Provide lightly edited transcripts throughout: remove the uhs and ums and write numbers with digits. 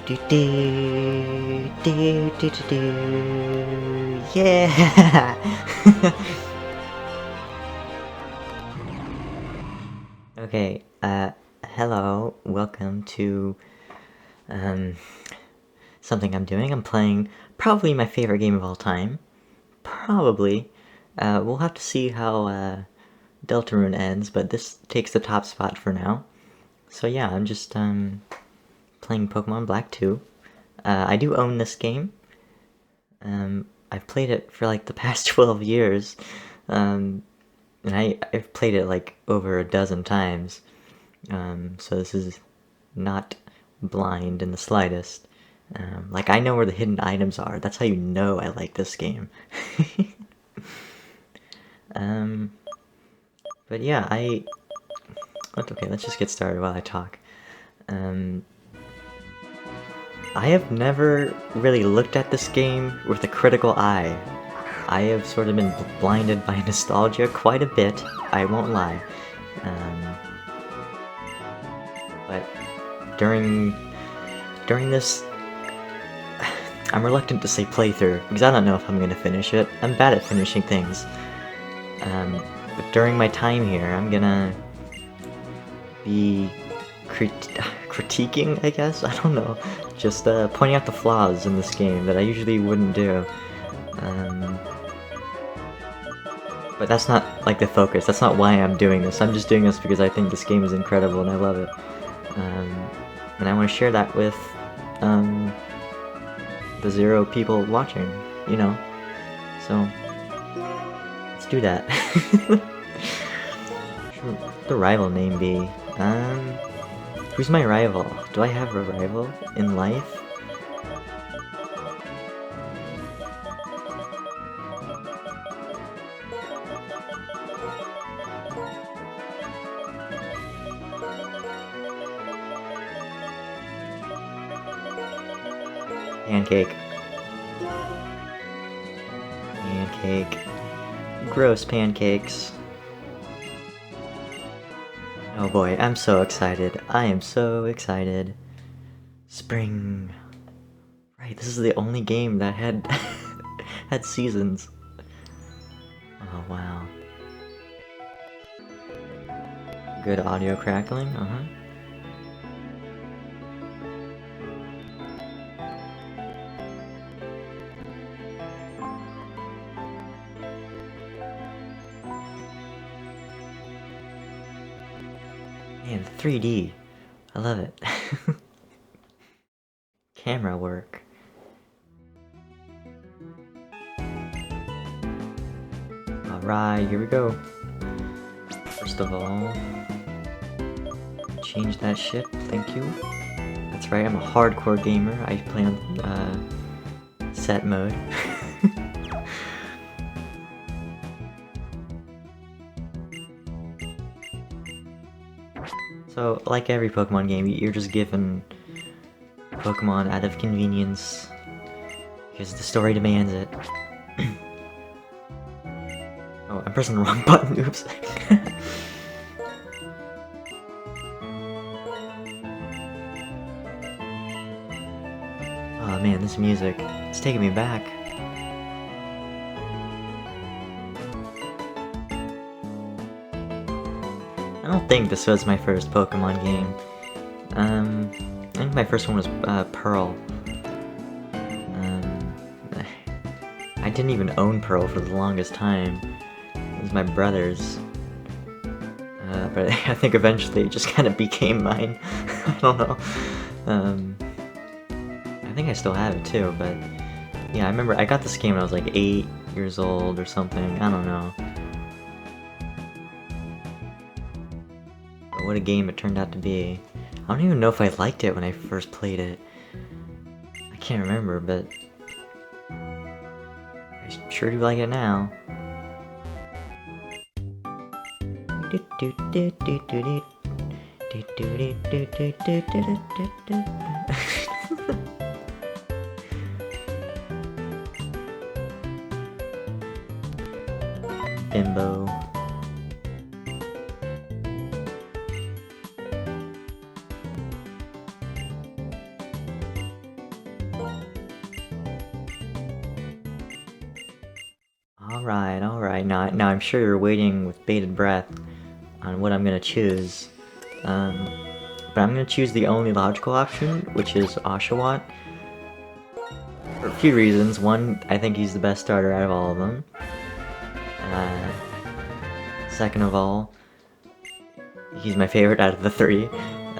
do do do do do do. Yeah. Okay. Hello. Welcome to something I'm doing. I'm playing probably my favorite game of all time. Probably. We'll have to see how Deltarune ends, but this takes the top spot for now. So yeah, I'm just playing Pokemon Black 2. I do own this game. I've played it for like the past 12 years. And I've played it like over a dozen times. So this is not blind in the slightest. Like, I know where the hidden items are. That's how you know I like this game. But yeah, okay, let's just get started while I talk. I have never really looked at this game with a critical eye. I have sort of been blinded by nostalgia quite a bit, I won't lie. But during this, I'm reluctant to say playthrough, because I don't know if I'm going to finish it. I'm bad at finishing things. But during my time here, I'm gonna be critiquing, I guess? I don't know. Just pointing out the flaws in this game that I usually wouldn't do. But that's not like the focus. That's not why I'm doing this. I'm just doing this because I think this game is incredible and I love it. And I want to share that with the 0 people watching, you know? So, let's do that. Should the rival name be? Who's my rival? Do I have a rival in life? Pancake. Pancake. Gross pancakes. Oh boy, I'm so excited. I am so excited. Spring. Right, this is the only game that had had seasons. Oh wow. Good audio crackling, Man, 3D. I love it. Camera work. Alright, here we go. First of all, change that ship, thank you. That's right, I'm a hardcore gamer. I play on set mode. So, like every Pokemon game, you're just given Pokemon out of convenience because the story demands it. Oh, I'm pressing the wrong button, oops. Oh man, this music, it's taking me back. I don't think this was my first Pokemon game. I think my first one was Pearl. I didn't even own Pearl for the longest time. It was my brother's. But I think eventually it just kind of became mine. I don't know. I think I still have it too, but yeah, I remember I got this game when I was like 8 years old or something. I don't know. But what a game it turned out to be. I don't even know if I liked it when I first played it. I can't remember, but I sure do like it now. Bimbo. Alright, alright. Now I'm sure you're waiting with bated breath on what I'm gonna choose. But I'm gonna choose the only logical option, which is Oshawott. For a few reasons. One, I think he's the best starter out of all of them. Second of all, he's my favorite out of the three.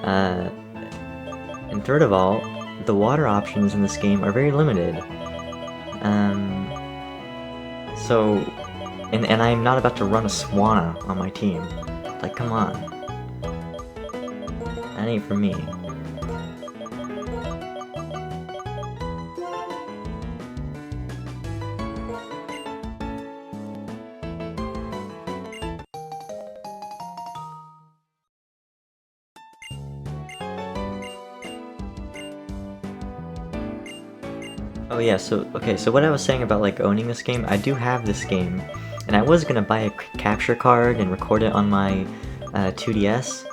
And third of all, the water options in this game are very limited. And I'm not about to run a Swanna on my team. Like, come on. That ain't for me. Oh yeah, so what I was saying about like owning this game, I do have this game, and I was gonna buy a capture card and record it on my 2DS.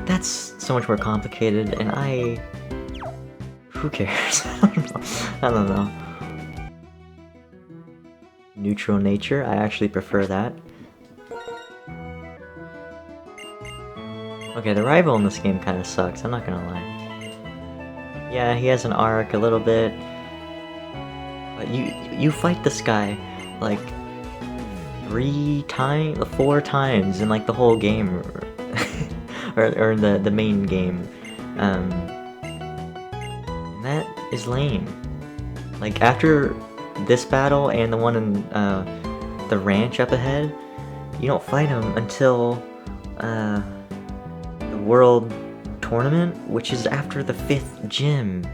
That's so much more complicated, and who cares? I don't know. Neutral nature, I actually prefer that. Okay, the rival in this game kind of sucks, I'm not gonna lie. Yeah, he has an arc a little bit. But you fight this guy like 4 times in like the whole game, or in the main game, and that is lame. Like after this battle and the one in the ranch up ahead, you don't fight him until the world tournament, which is after the 5th gym.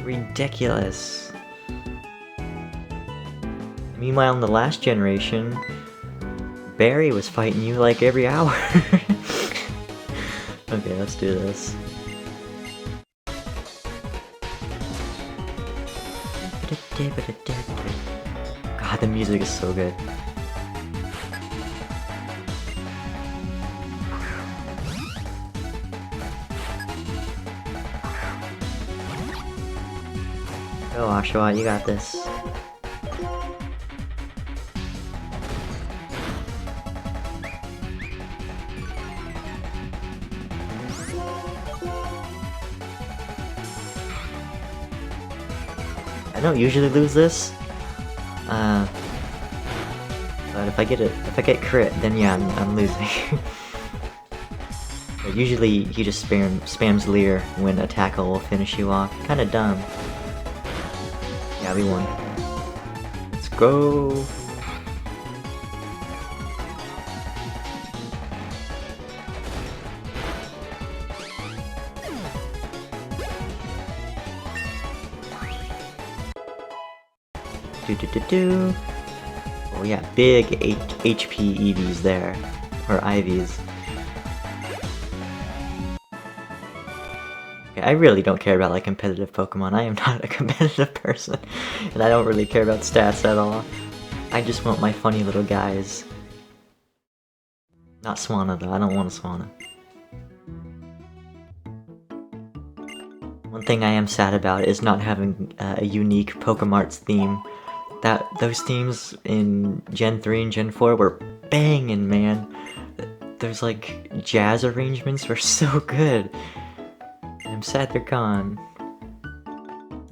Ridiculous. Meanwhile, in the last generation, Barry was fighting you like every hour. Okay, let's do this. God, the music is so good. Go, Oshawott, you got this. I don't usually lose this, but if I get crit, then yeah, I'm losing. But usually he just spams Leer when a tackle will finish you off. Kinda dumb. Yeah, we won. Let's go! Do. Oh yeah, big HP EVs there. Or IVs. Okay, I really don't care about like competitive Pokemon. I am not a competitive person. And I don't really care about stats at all. I just want my funny little guys. Not Swanna though, I don't want a Swanna. One thing I am sad about is not having a unique Pokemarts theme. Those themes in Gen 3 and Gen 4 were banging, man. Those like jazz arrangements were so good. And I'm sad they're gone.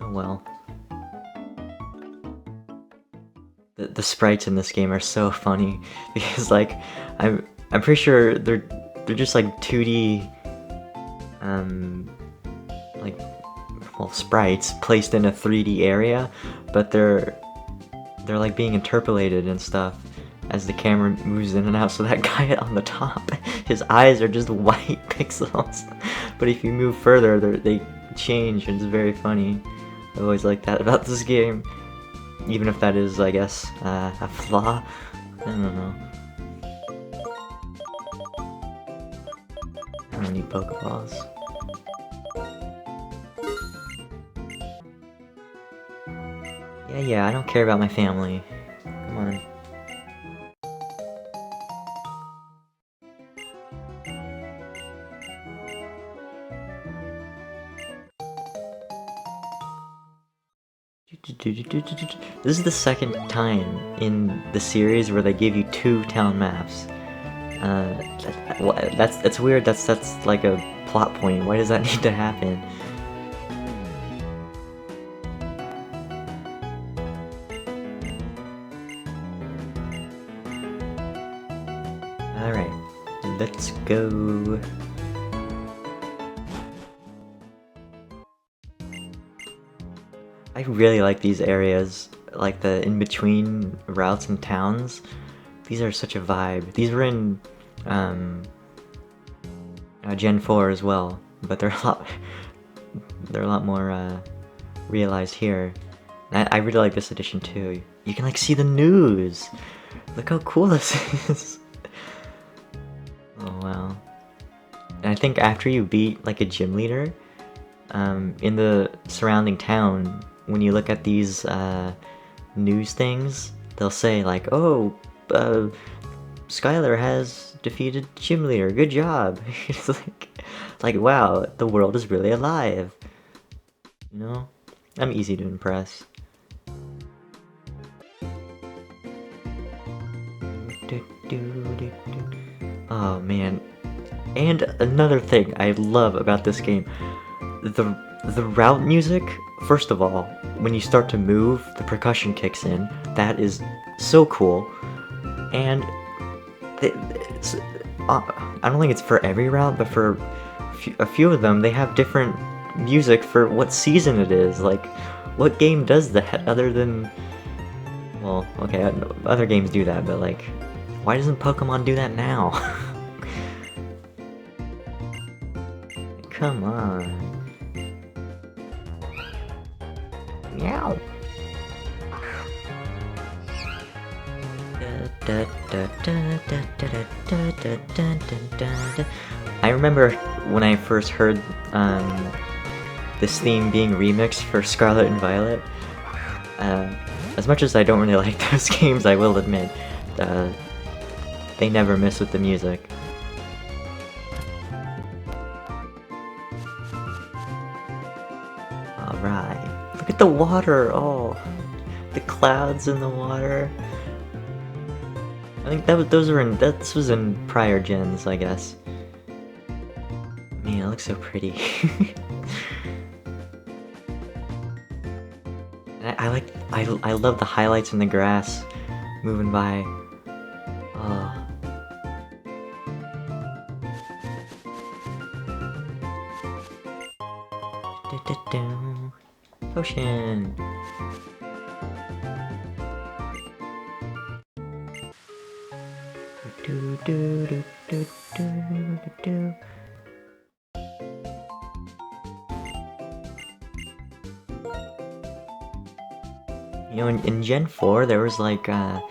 Oh well. The sprites in this game are so funny because like I'm pretty sure they're just like 2D like sprites placed in a 3D area, but they're like being interpolated and stuff as the camera moves in and out. So that guy on the top, his eyes are just white pixels, but if you move further, they change, and it's very funny. I always like that about this game, even if that is, I guess, a flaw. I don't know. I don't need Pokeballs. Yeah, I don't care about my family. Come on. This is the second time in the series where they give you 2 town maps. That's weird. That's like a plot point. Why does that need to happen? Alright, let's go. I really like these areas, like the in-between routes and towns. These are such a vibe. These were in Gen 4 as well, but they're a lot more realized here. And I really like this edition too. You can like see the news. Look how cool this is. Oh wow. And I think after you beat like a gym leader, in the surrounding town, when you look at these news things, they'll say like, "Oh, Skyler has defeated gym leader. Good job." It's like wow, the world is really alive. You know, I'm easy to impress. Oh man. And another thing I love about this game, the route music. First of all, when you start to move, the percussion kicks in. That is so cool. And I don't think it's for every route, but for a few of them, they have different music for what season it is. Like, what game does that other than... Well, okay, other games do that, but like, why doesn't Pokemon do that now? Come on. Meow. I remember when I first heard this theme being remixed for Scarlet and Violet. As much as I don't really like those games, I will admit, they never miss with the music. Alright. Look at the water! Oh, the clouds in the water. I think this was in prior gens, I guess. Man, it looks so pretty. And I love the highlights in the grass moving by. Oh. Potion. You know, in Gen 4, there was like, I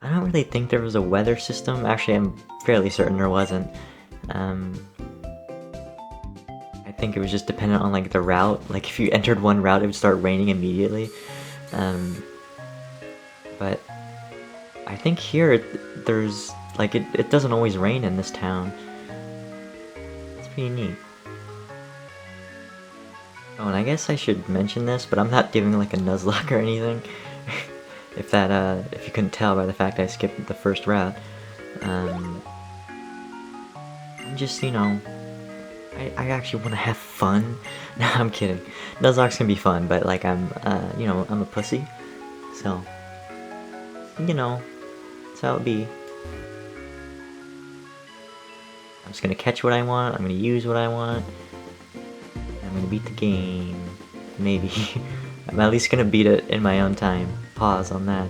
don't really think there was a weather system. Actually, I'm fairly certain there wasn't. I think it was just dependent on like the route. Like if you entered one route, it would start raining immediately. But I think here there's like it doesn't always rain in this town. It's pretty neat. Oh, and I guess I should mention this, but I'm not giving like a Nuzlocke or anything. if you couldn't tell by the fact I skipped the first route. I'm just, you know, I actually want to have fun. No, I'm kidding. Nuzlocke's can be fun, but like you know, I'm a pussy, so you know, that's how it be. I'm just gonna catch what I want. I'm gonna use what I want. I'm gonna beat the game. Maybe. I'm at least gonna beat it in my own time. Pause on that.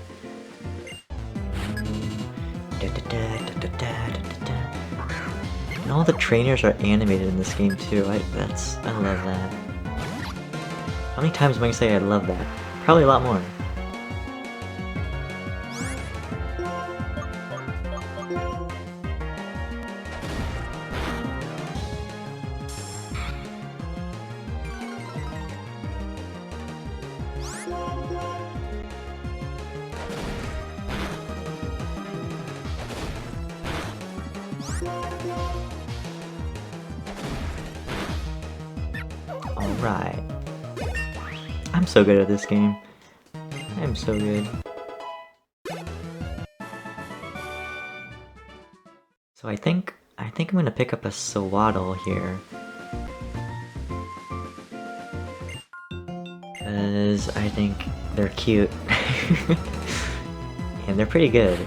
And all the trainers are animated in this game too. I love that. How many times am I gonna say I love that? Probably a lot more. Alright. I'm so good at this game. I'm so good. So I think I'm gonna pick up a Swaddle here. Because I think they're cute. And they're pretty good.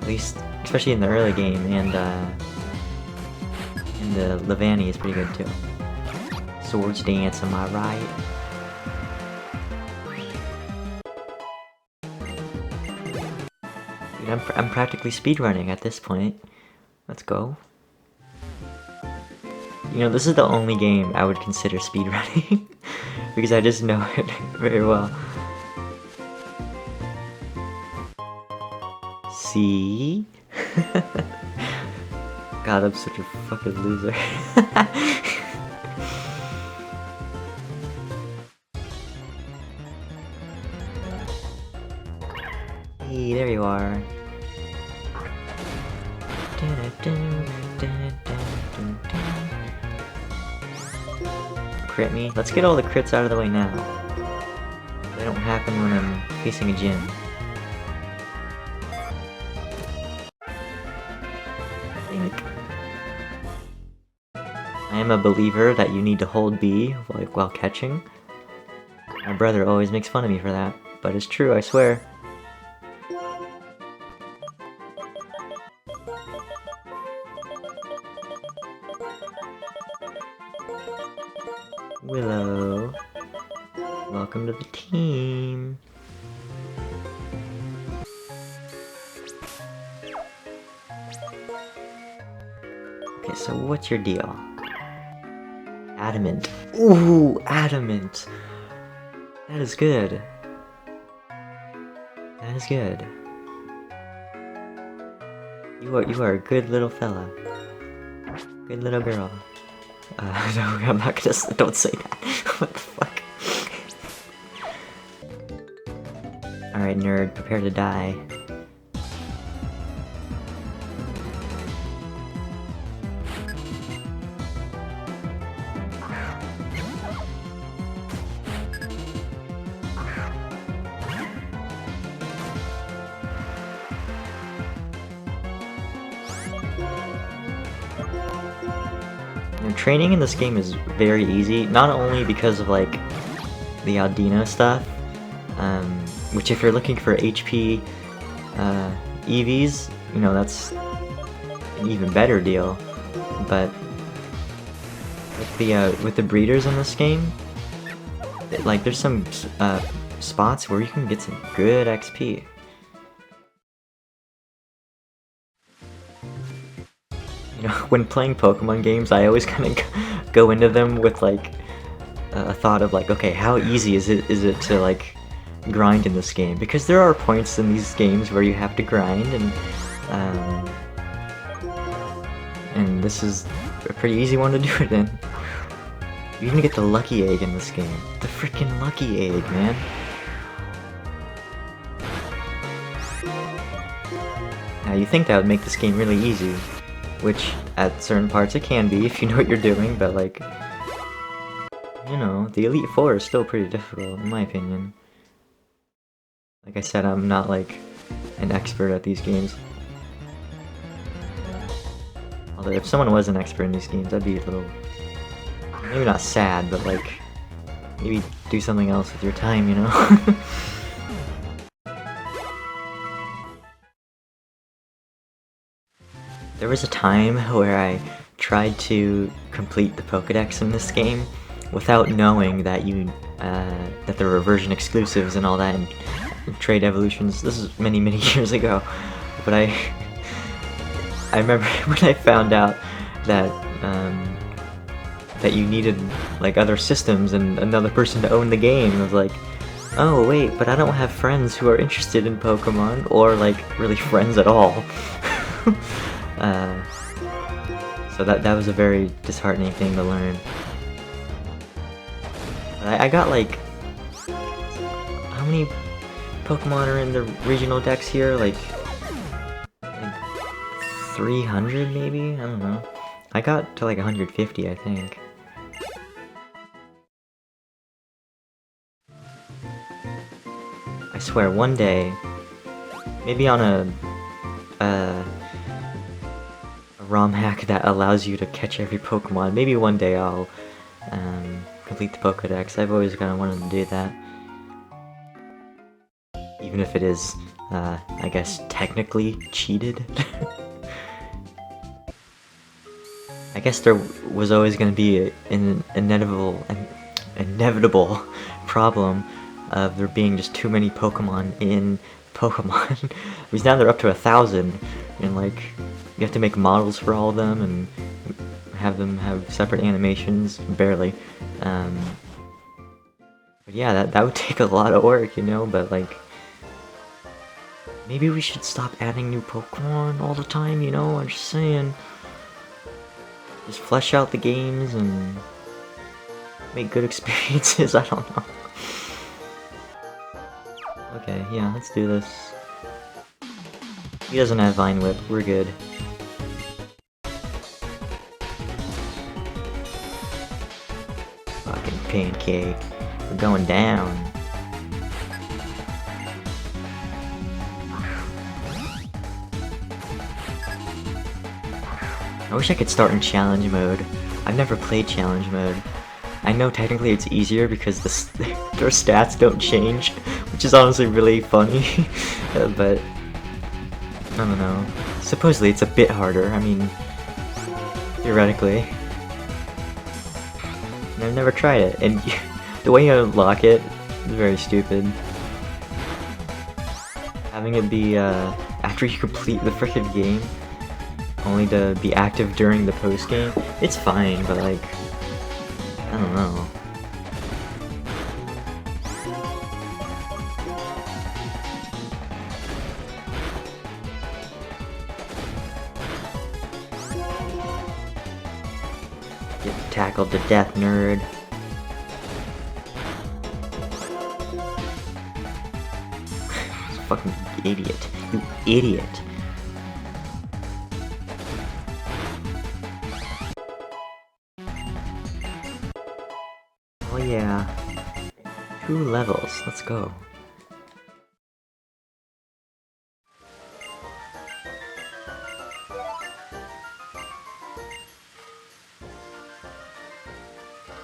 At least, especially in the early game, and the Levani is pretty good too. Swords dance, am I right? Dude, I'm practically speedrunning at this point. Let's go. You know, this is the only game I would consider speedrunning. Because I just know it very well. See? God, I'm such a fucking loser. Hey, there you are. Crit me. Let's get all the crits out of the way now. They don't happen when I'm facing a gym. I am a believer that you need to hold B while catching. My brother always makes fun of me for that, but it's true, I swear. Willow, welcome to the team. Okay, so what's your deal? Adamant. Ooh, adamant. That is good. That is good. You are a good little fella. Good little girl. No, I'm not gonna. Don't say that. What the fuck? Alright, nerd, prepare to die. Training in this game is very easy, not only because of like the Aldino stuff, which if you're looking for HP EVs, you know, that's an even better deal, but with the breeders in this game, like there's some spots where you can get some good XP. You know, when playing Pokemon games, I always kind of go into them with like a thought of like, okay, how easy is it to like grind in this game? Because there are points in these games where you have to grind, and this is a pretty easy one to do it in. You even get the lucky egg in this game. The freaking lucky egg, man. Now you think that would make this game really easy. Which, at certain parts it can be if you know what you're doing, but like, you know, the Elite Four is still pretty difficult, in my opinion. Like I said, I'm not like an expert at these games. Although if someone was an expert in these games, I'd be a little, maybe not sad, but like, maybe do something else with your time, you know? There was a time where I tried to complete the Pokédex in this game without knowing that that there were version exclusives and all that and trade evolutions. This is many years ago, but I remember when I found out that that you needed like other systems and another person to own the game. I was like, oh wait, but I don't have friends who are interested in Pokemon or like really friends at all. So that was a very disheartening thing to learn. But I got like, how many Pokemon are in the regional decks here? Like 300 maybe? I don't know. I got to like 150, I think. I swear, one day, maybe on a ROM hack that allows you to catch every Pokemon, maybe one day I'll complete the Pokedex. I've always kind of wanted to do that. Even if it is, I guess, technically cheated. I guess there was always going to be an inevitable problem of there being just too many Pokemon in Pokemon. Because now they're up to 1,000, and like, you have to make models for all of them and have them have separate animations, barely. But yeah, that would take a lot of work, you know, but like, maybe we should stop adding new Pokemon all the time, you know, I'm just saying. Just flesh out the games and make good experiences, I don't know. Okay, yeah, let's do this. He doesn't have Vine Whip, we're good. Fucking pancake, we're going down. I wish I could start in challenge mode. I've never played challenge mode. I know technically it's easier because their stats don't change, which is honestly really funny, but I don't know. Supposedly it's a bit harder, I mean, theoretically. And I've never tried it, and the way you unlock it is very stupid. Having it be after you complete the frickin' game, only to be active during the post-game, it's fine, but like, I don't know. Get tackled to death, nerd. Fucking idiot. You idiot. Oh yeah. 2 levels, let's go.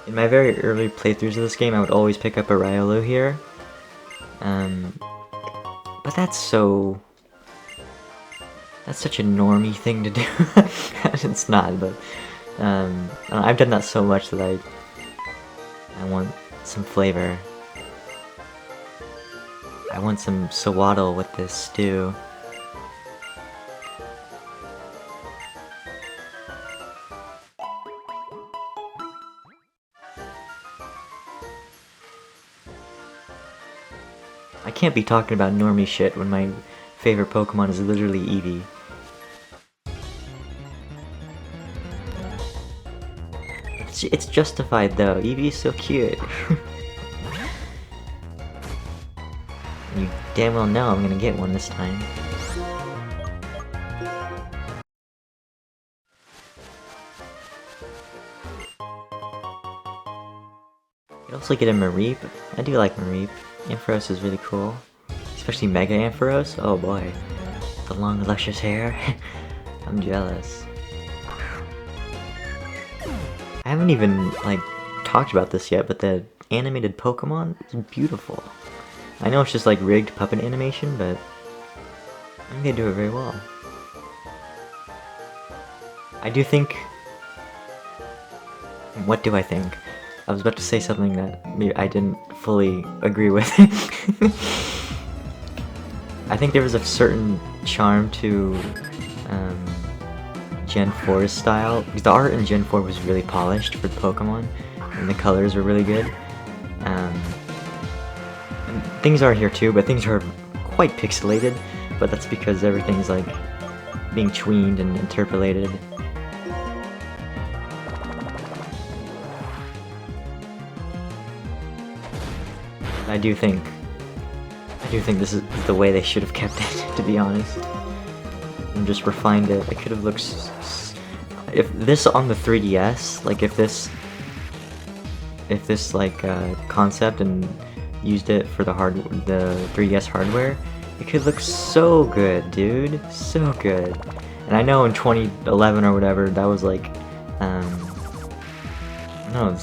In my very early playthroughs of this game, I would always pick up a Riolu here. But that's such a normie thing to do. It's not, but I've done that so much that I want some flavor. I want some Sawaddle with this stew. I can't be talking about normie shit when my favorite Pokemon is literally Eevee. It's justified though, Eevee's so cute. You damn well know I'm gonna get one this time. You could also get a Mareep. I do like Mareep. Ampharos is really cool. Especially Mega Ampharos. Oh boy. The long luscious hair. I'm jealous. I haven't even, like, talked about this yet, but the animated Pokemon is beautiful. I know it's just like rigged puppet animation, but I think they do it very well. I do think... What do I think? I was about to say something that maybe I didn't fully agree with. I think there was a certain charm to Gen 4's style, because the art in Gen 4 was really polished for Pokemon, and the colors were really good. And things are here too, but things are quite pixelated, but that's because everything's like being tweened and interpolated. I do think this is the way they should have kept it, to be honest. And just refined it. It could have looked... If this on the 3DS, like if this like concept and used it for the 3DS hardware, it could look so good, dude, so good. And I know in 2011 or whatever, that was like, no,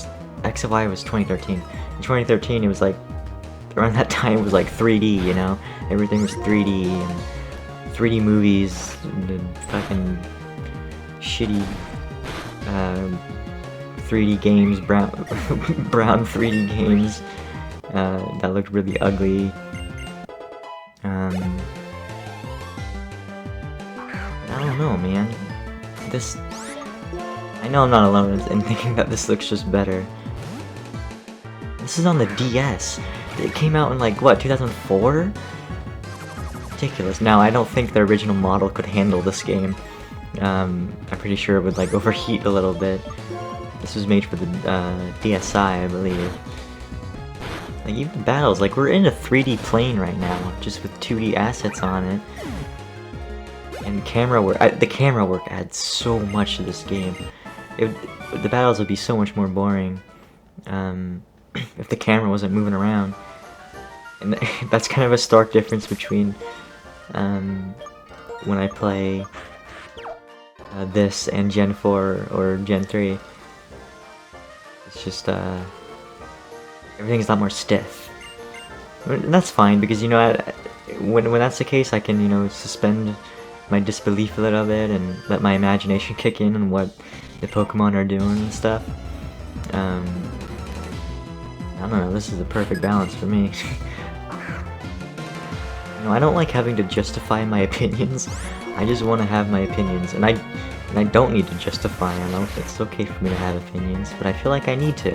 X of Y was 2013. In 2013, it was like, around that time, it was like 3D, you know? Everything was 3D, and 3D movies, and fucking shitty 3D games, brown 3D games that looked really ugly. I don't know, man. I know I'm not alone in thinking that this looks just better. This is on the DS. It came out in like, what, 2004? Ridiculous. Now, I don't think the original model could handle this game. I'm pretty sure it would like overheat a little bit. This was made for the DSi, I believe. Like, even battles, like, we're in a 3D plane right now, just with 2D assets on it. And camera work, the camera work adds so much to this game. The battles would be so much more boring if the camera wasn't moving around. And that's kind of a stark difference between when I play this and Gen 4 or Gen 3. It's just, everything's a lot more stiff. And that's fine, because, you know, when that's the case, I can, you know, suspend my disbelief a little bit and let my imagination kick in on what the Pokemon are doing and stuff. I don't know, this is the perfect balance for me. You know, I don't like having to justify my opinions. I just want to have my opinions, and I don't need to justify them. It's okay for me to have opinions, but I feel like I need to.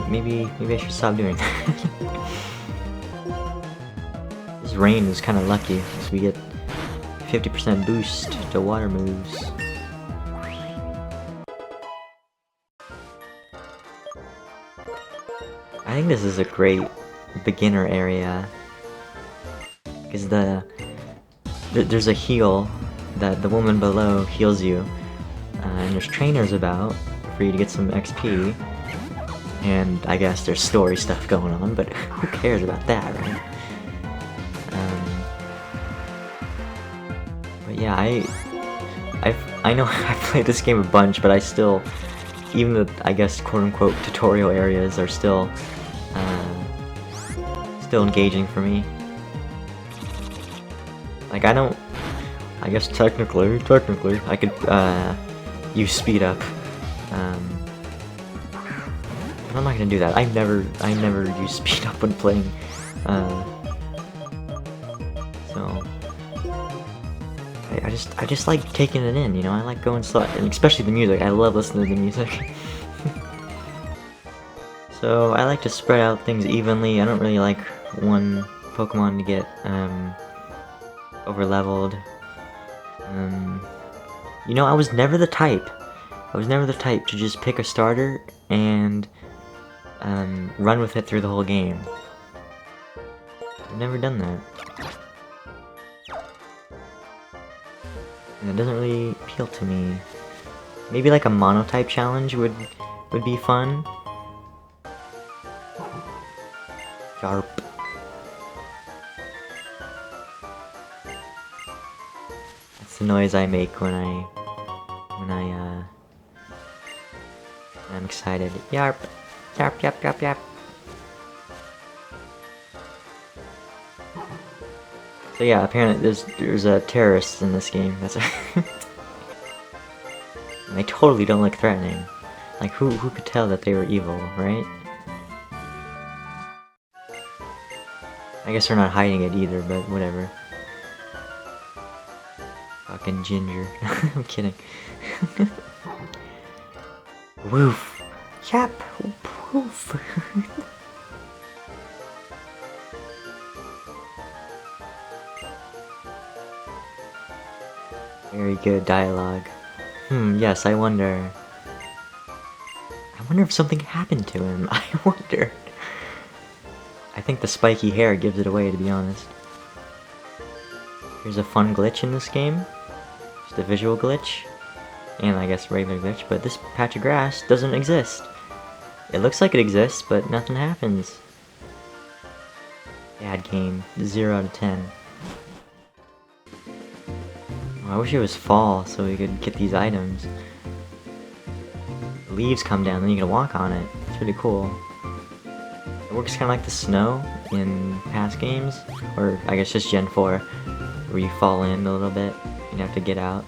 Maybe I should stop doing that. This rain is kind of lucky, because we get 50% boost to water moves. I think this is a great beginner area, because there's a heal that the woman below heals you, and there's trainers about for you to get some XP, and I guess there's story stuff going on, but who cares about that, right? But yeah, I know I've played this game a bunch, but I still, even the, I guess, quote-unquote tutorial areas are still engaging for me. Like, I guess technically, I could use speed up, but I'm not gonna do that. I never use speed up when playing, so I just like taking it in, you know. I like going slow, and especially the music. I love listening to the music. So I like to spread out things evenly. I don't really like one Pokemon to get over leveled. You know, I was never the type to just pick a starter and run with it through the whole game. I've never done that. And it doesn't really appeal to me. Maybe like a monotype challenge would be fun. Yarp. That's the noise I make when I'm excited. Yarp. Yarp, yarp, yarp, yarp. So yeah, apparently there's a terrorist in this game. That's they totally don't look threatening. Like, who could tell that they were evil, right? I guess they're not hiding it either, but whatever. Fucking ginger. I'm kidding. Woof. Yap. Woof. Very good dialogue. Yes, I wonder if something happened to him. I wonder. I think the spiky hair gives it away, to be honest. Here's a fun glitch in this game. Just a visual glitch. And I guess regular glitch, but this patch of grass doesn't exist. It looks like it exists, but nothing happens. Bad game. 0 out of 10. Oh, I wish it was fall so we could get these items. The leaves come down, then you can walk on it. It's really cool. It works kind of like the snow in past games, or I guess just Gen 4, where you fall in a little bit and you have to get out.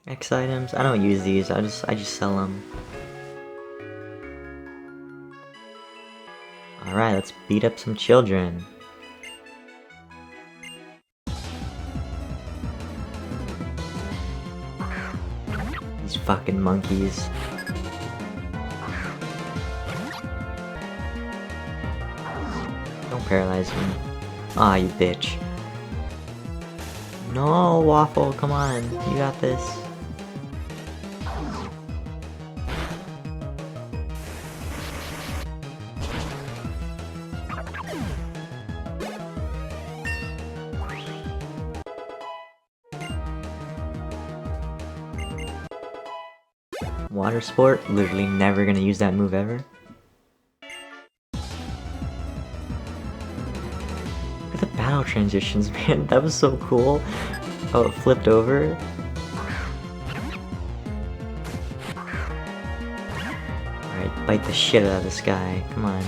X items? I don't use these. I just sell them. All right, let's beat up some children. These fucking monkeys. Don't paralyze me. Ah, you bitch. No, Waffle, come on. You got this. Water sport? Literally never gonna use that move ever. Look at the battle transitions, man. That was so cool. Oh, it flipped over. Alright, bite the shit out of this guy. Come on.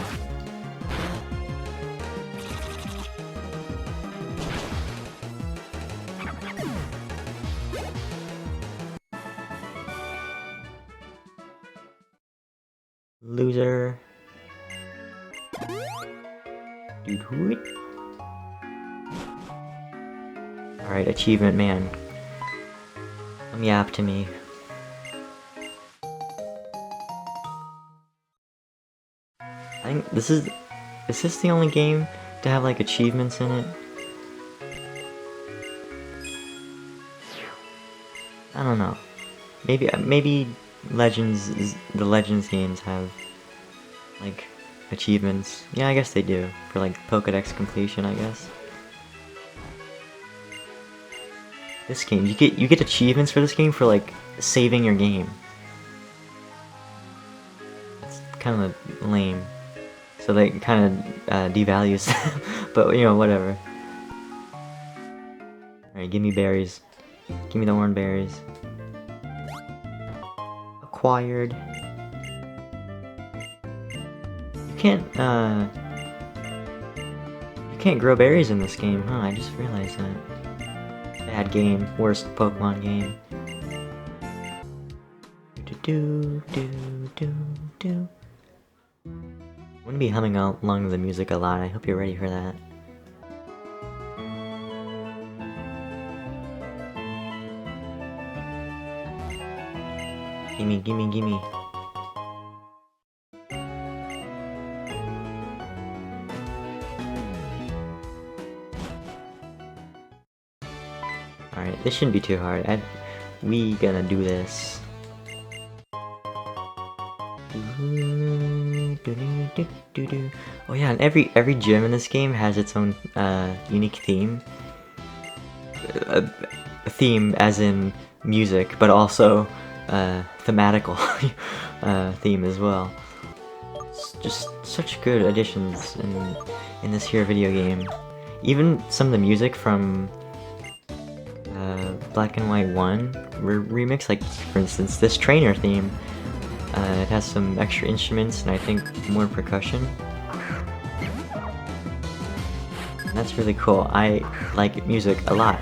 Loser. Dude. Alright, achievement man. Come yap to me. I think this is this the only game to have like achievements in it? I don't know. Maybe the Legends games have like achievements. Yeah, I guess they do for like Pokédex completion, I guess. This game, you get achievements for this game for like saving your game. That's kind of lame. So they kind of devalues, but you know, whatever. Alright, give me berries. Give me the orange berries. Acquired. You can't grow berries in this game, huh? I just realized that. Bad game. Worst Pokemon game. Do. I'm gonna be humming along to the music a lot. I hope you're ready for that. Gimme. Alright, this shouldn't be too hard. We gonna do this. Oh yeah, and every gym in this game has its own unique theme. A theme as in music, but also thematical theme as well. It's just such good additions in this here video game. Even some of the music from Black and White 1 were remixed, like for instance this trainer theme. It has some extra instruments and I think more percussion. And that's really cool. I like music a lot.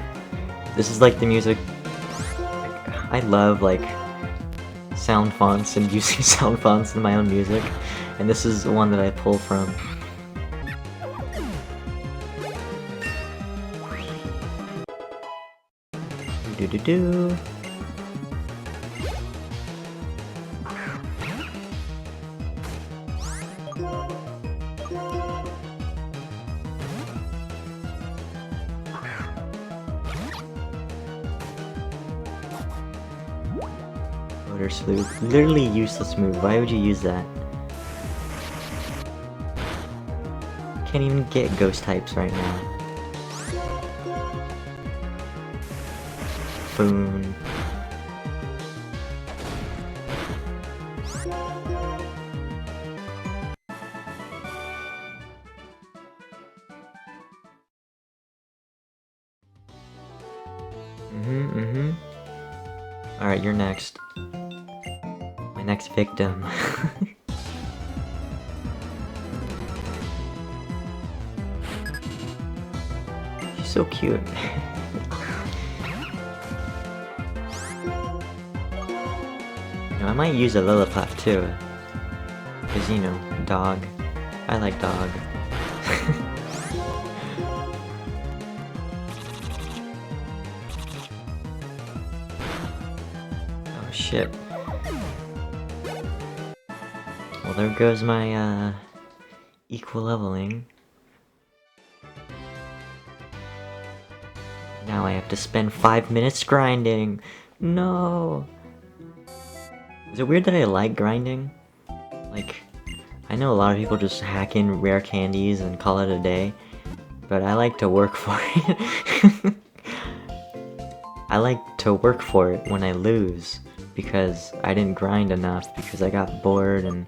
This is like the music. I love like sound fonts and using sound fonts in my own music, and this is the one that I pull from. Do. Motor Sloop. Literally useless move. Why would you use that? Can't even get ghost types right now. Boom. Alright, you're next. My next victim. She's so cute. I might use a Lillipuff too. Cause you know, dog. I like dog. Oh shit. Well, there goes my equal leveling. Now I have to spend 5 minutes grinding. No. Is it weird that I like grinding? Like, I know a lot of people just hack in rare candies and call it a day, but I like to work for it. I like to work for it when I lose, because I didn't grind enough, because I got bored and,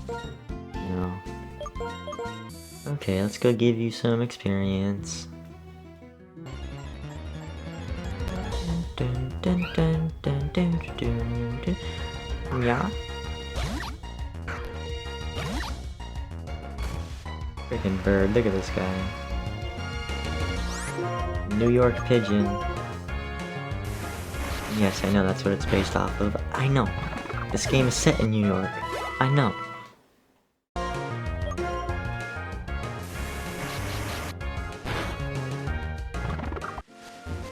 you know. Okay, let's go give you some experience. Dun, dun, dun, dun, dun, dun, dun. Yeah. Freaking bird, look at this guy. New York Pigeon. Yes, I know that's what it's based off of. I know. This game is set in New York. I know.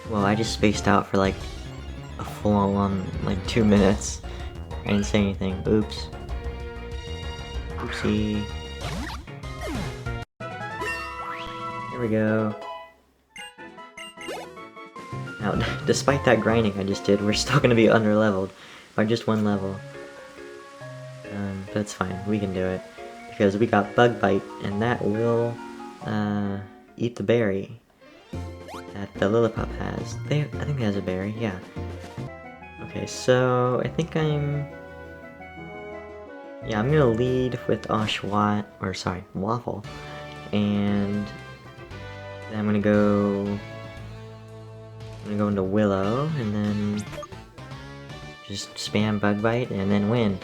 Well, I just spaced out for like a full-on, like 2 minutes. I didn't say anything. Oops. Oopsie. Here we go. Now, despite that grinding I just did, we're still gonna be under-leveled by just 1 level. But it's fine. We can do it. Because we got Bug Bite, and that will, eat the berry that the Lillipup has. I think it has a berry, yeah. Okay, so I think I'm gonna lead with Oshawott, or sorry, Waffle, and then I'm gonna go into Willow, and then just spam Bug Bite, and then win.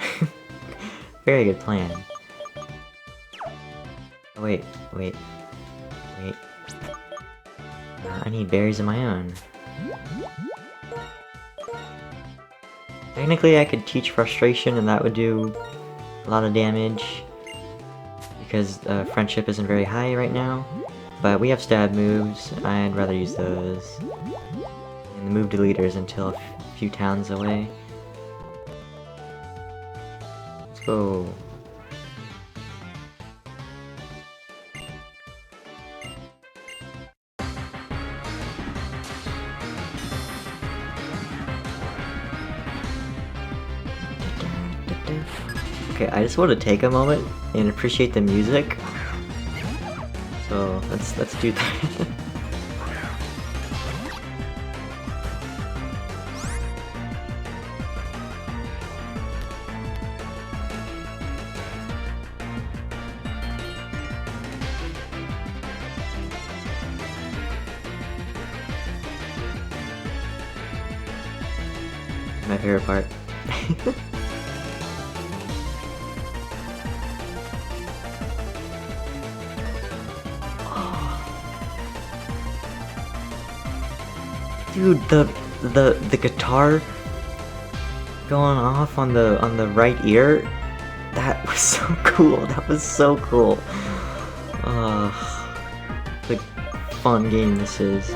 Very good plan. Oh, wait. I need berries of my own. Technically, I could teach Frustration and that would do a lot of damage, because Friendship isn't very high right now, but we have stab moves. I'd rather use those. And the move deleters until a few towns away. Let's go. Okay, I just want to take a moment and appreciate the music. So let's do that. My favorite part. Dude, the guitar going off on the right ear, that was so cool. That was so cool. What a fun game this is.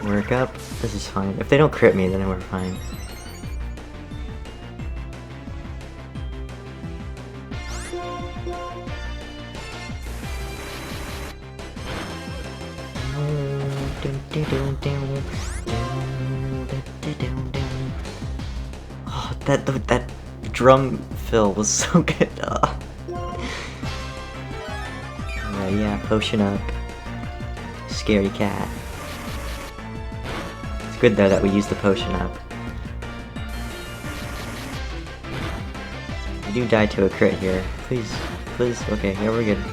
Work up. This is fine. If they don't crit me, then we're fine. Oh, that drum fill was so good. Yeah, potion up. Scary cat. It's good though that we used the potion up. I do die to a crit here. Please, please. Okay, yeah, we're good.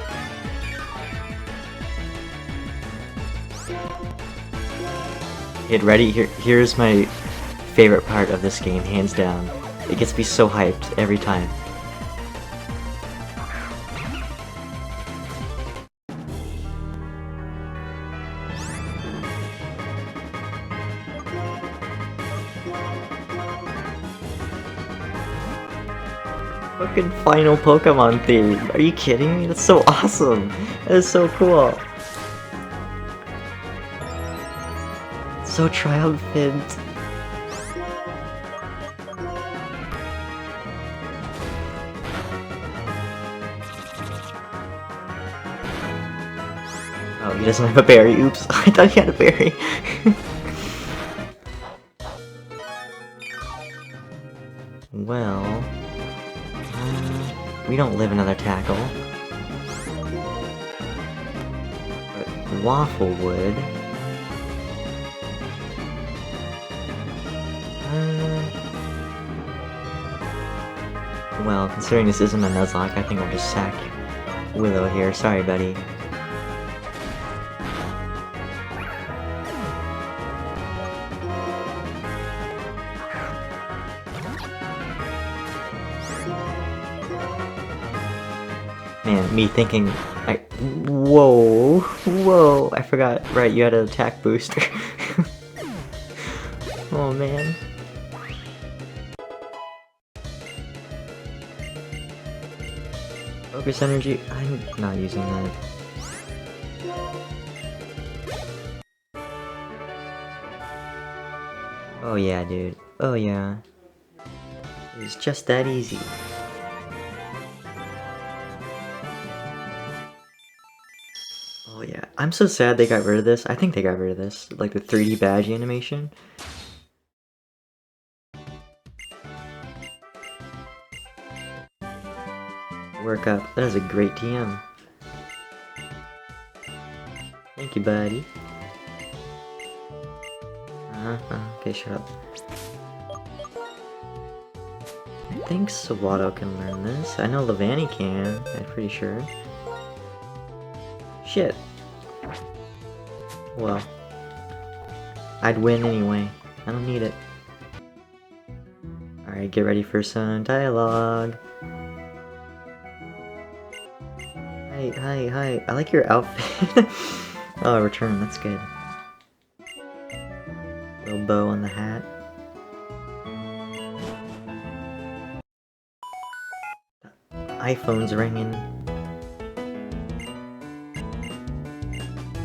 Get ready. Here's my favorite part of this game, hands down. It gets me so hyped every time. Fucking final Pokemon theme. Are you kidding me? That's so awesome. That is so cool. So triumphant. Oh, he doesn't have a berry. Oops. I thought he had a berry. Well... we don't live another tackle. But Waffle would. Well, considering this isn't a Nuzlocke, I think I'll just sack Willow here. Sorry, buddy. Man, me thinking, whoa, I forgot, right, you had an attack booster. Oh man. Focus energy, I'm not using that. Oh yeah, dude, oh yeah. It's just that easy. Oh yeah, I'm so sad they got rid of this. I think they got rid of this, like the 3D badge animation. Work up. That is a great TM. Thank you, buddy. Okay, shut up. I think Sawato can learn this. I know Levani can, I'm pretty sure. Shit. Well. I'd win anyway. I don't need it. Alright, get ready for some dialogue. Hi. I like your outfit. Oh, return, that's good. Little bow on the hat. iPhone's ringing.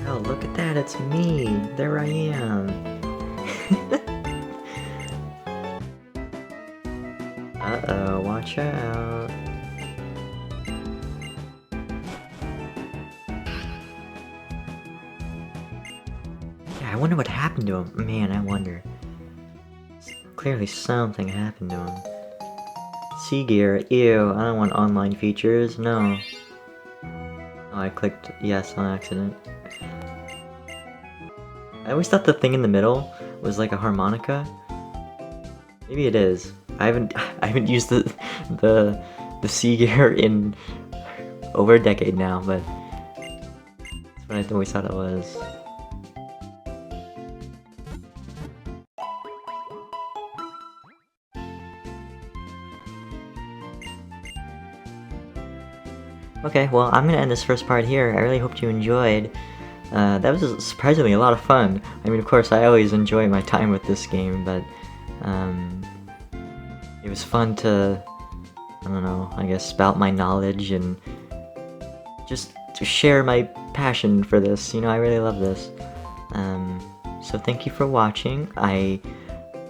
Oh, look at that, it's me! There I am! Uh-oh, watch out! Yeah, I wonder what happened to him. Man, I wonder. Clearly something happened to him. Sea gear, ew, I don't want online features, no. Oh, I clicked yes on accident. I always thought the thing in the middle was like a harmonica. Maybe it is. I haven't used the sea gear in over a decade now, but that's what I always thought it was. Okay, well, I'm gonna end this first part here. I really hope you enjoyed. That was surprisingly a lot of fun. I mean, of course, I always enjoy my time with this game, but it was fun to, I don't know, I guess spout my knowledge and just to share my passion for this. You know, I really love this. So thank you for watching. I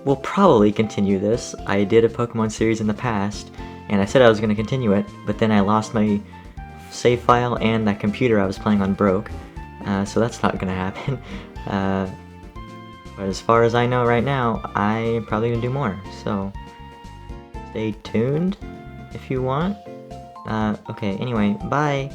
will probably continue this. I did a Pokemon series in the past, and I said I was going to continue it, but then I lost my save file and that computer I was playing on broke, so that's not gonna happen. But as far as I know right now, I'm probably gonna do more, so stay tuned if you want. Okay, anyway, bye!